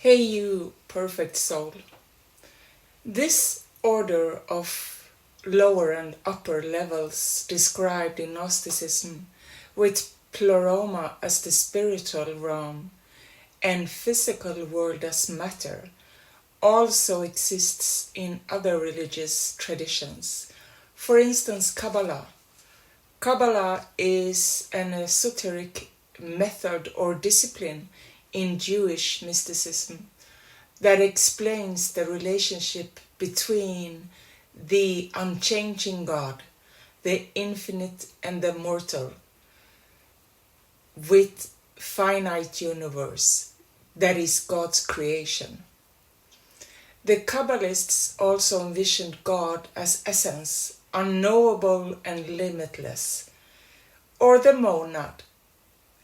Hey you, perfect soul. This order of lower and upper levels described in Gnosticism, with pleroma as the spiritual realm and physical world as matter, also exists in other religious traditions. For instance, Kabbalah. Kabbalah is an esoteric method or discipline in Jewish mysticism that explains the relationship between the unchanging God, the infinite and the mortal, with finite universe, that is God's creation. The kabbalists also envisioned God as essence, unknowable and limitless, or the monad,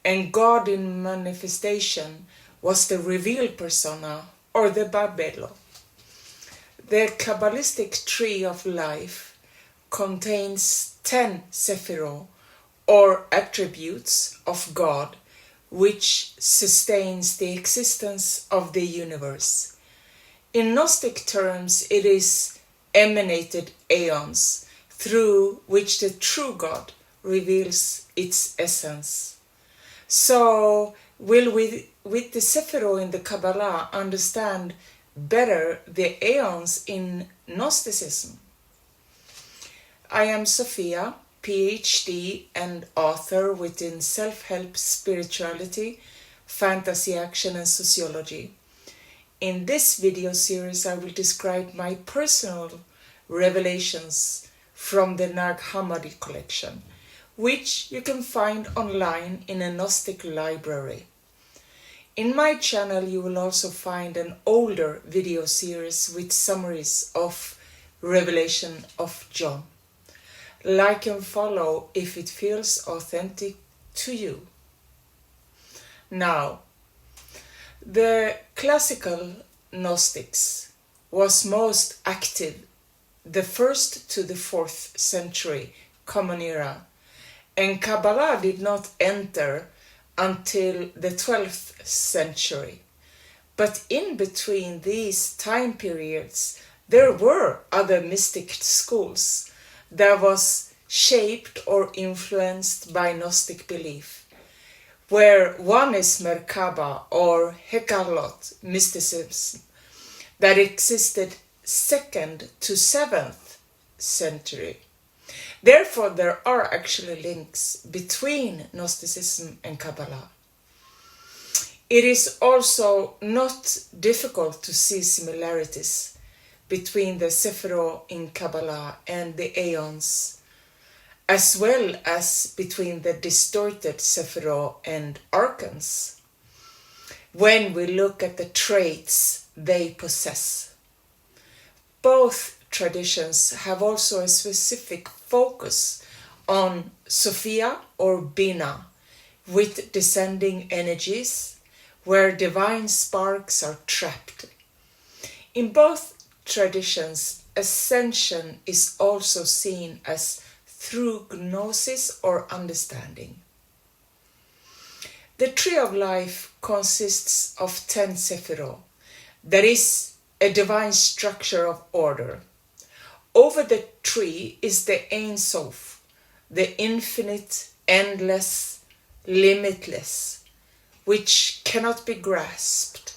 and God in manifestation was the revealed persona, or the Barbelo. The Kabbalistic Tree of Life contains 10 sephirot, or attributes of God, which sustains the existence of the universe. In Gnostic terms, it is emanated aeons, through which the true God reveals its essence. So, will we, with the sephirot in the Kabbalah, understand better the aeons in Gnosticism? I am Sophia, PhD and author within self-help, spirituality, fantasy action and sociology. In this video series, I will describe my personal revelations from the Nag Hammadi collection, which you can find online in a Gnostic library. In my channel, you will also find an older video series with summaries of Revelation of John. Like and follow if it feels authentic to you. Now, the classical Gnostics was most active the 1st to the 4th century Common Era, and Kabbalah did not enter until the 12th century. But in between these time periods, there were other mystic schools that was shaped or influenced by Gnostic belief, where one is Merkaba or Hekalot mysticism that existed 2nd to 7th century. Therefore, there are actually links between Gnosticism and Kabbalah. It is also not difficult to see similarities between the sephirot in Kabbalah and the aeons, as well as between the distorted sephirot and archons, when we look at the traits they possess. Both traditions have also a specific focus on Sophia or Bina, with descending energies, where divine sparks are trapped. In both traditions, ascension is also seen as through gnosis or understanding. The Tree of Life consists of 10 sephirot, that is, a divine structure of order. Over the tree is the Ein Sof, the infinite, endless, limitless, which cannot be grasped,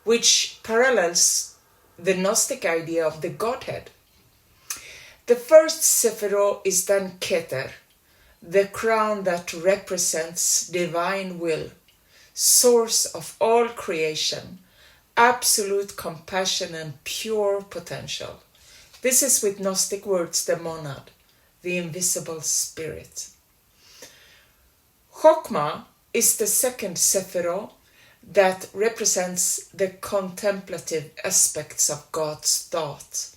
which parallels the Gnostic idea of the Godhead. The first sephirot is then Keter, the crown that represents divine will, source of all creation, absolute compassion and pure potential. This is with Gnostic words the monad, the invisible spirit. Chokmah is the second sephirot that represents the contemplative aspects of God's thought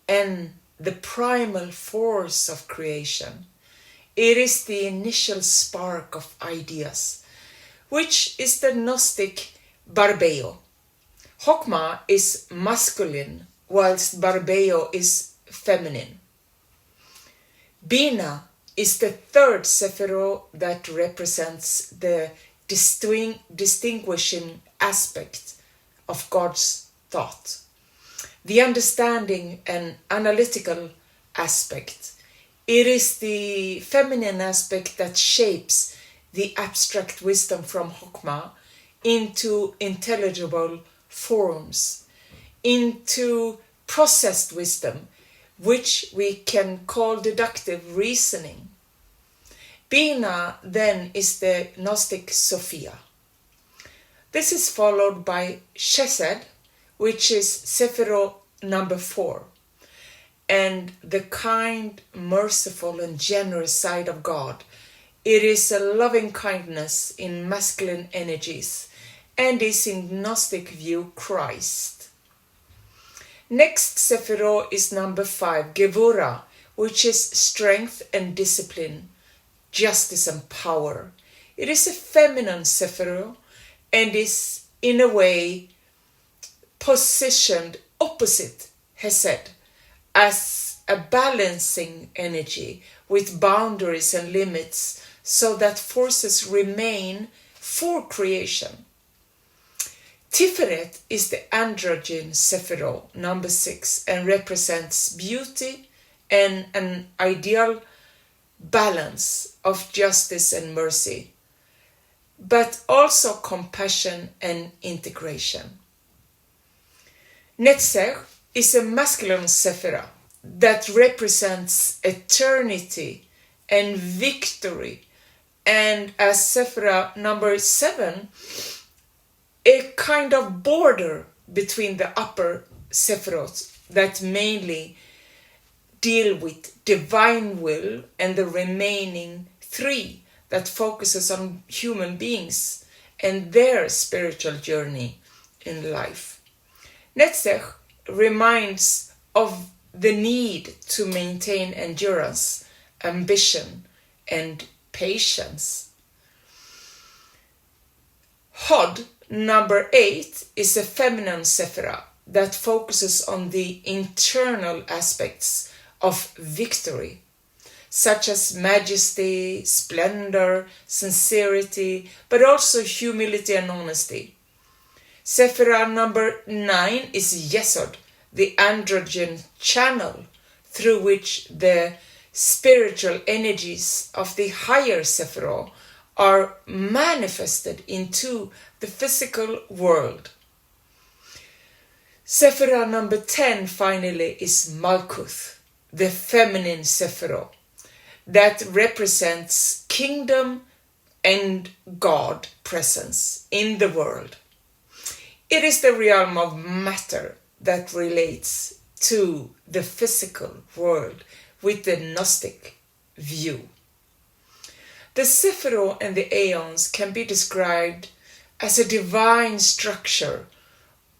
and the primal force of creation. It is the initial spark of ideas, which is the Gnostic Barbelo. Chokmah is masculine, whilst Barbelo is feminine. Bina is the third sephirot that represents the distinguishing aspect of God's thought. The understanding and analytical aspect. It is the feminine aspect that shapes the abstract wisdom from Chokmah into intelligible forms, into processed wisdom, which we can call deductive reasoning. Bina then is the Gnostic Sophia. This is followed by Chesed, which is sephirot number 4, and the kind, merciful, and generous side of God. It is a loving kindness in masculine energies, and is in Gnostic view Christ. Next sephirot is number 5, Gevura, which is strength and discipline, justice and power. It is a feminine sephirot and is in a way positioned opposite Hesed as a balancing energy with boundaries and limits so that forces remain for creation. Tiferet is the androgyne sephirot, number 6, and represents beauty and an ideal balance of justice and mercy, but also compassion and integration. Netzer is a masculine sephirah that represents eternity and victory, and as sephirah number 7, a kind of border between the upper sephirot that mainly deal with divine will and the remaining 3 that focuses on human beings and their spiritual journey in life. Netzach reminds of the need to maintain endurance, ambition, and patience. Hod, number 8, is a feminine sephirah that focuses on the internal aspects of victory, such as majesty, splendor, sincerity, but also humility and honesty. Sephirah number 9 is Yesod, the androgyne channel through which the spiritual energies of the higher sephirot are manifested into the physical world. Sephirah number 10 finally is Malkuth, the feminine sephirot that represents kingdom and God presence in the world. It is the realm of matter that relates to the physical world with the Gnostic view. The sephirot and the aeons can be described as a divine structure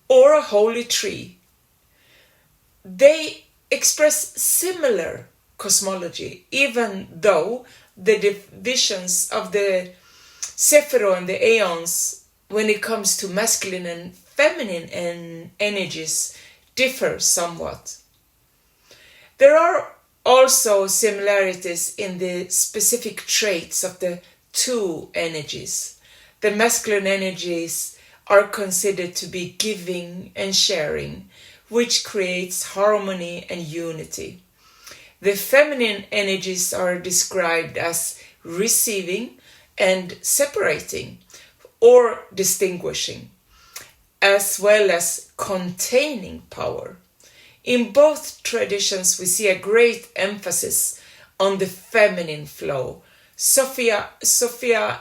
or a holy tree. They express similar cosmology, even though the divisions of the sephirot and the aeons when it comes to masculine and feminine energies differ somewhat. There are also similarities in the specific traits of the 2 energies. The masculine energies are considered to be giving and sharing, which creates harmony and unity. The feminine energies are described as receiving and separating or distinguishing, as well as containing power. In both traditions, we see a great emphasis on the feminine flow. Sophia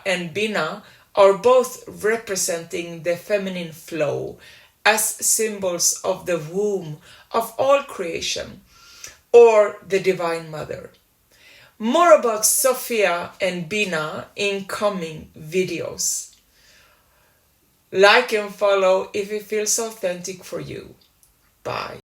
and Bina are both representing the feminine flow as symbols of the womb of all creation, or the Divine Mother. More about Sophia and Bina in coming videos. Like and follow if it feels authentic for you. Bye.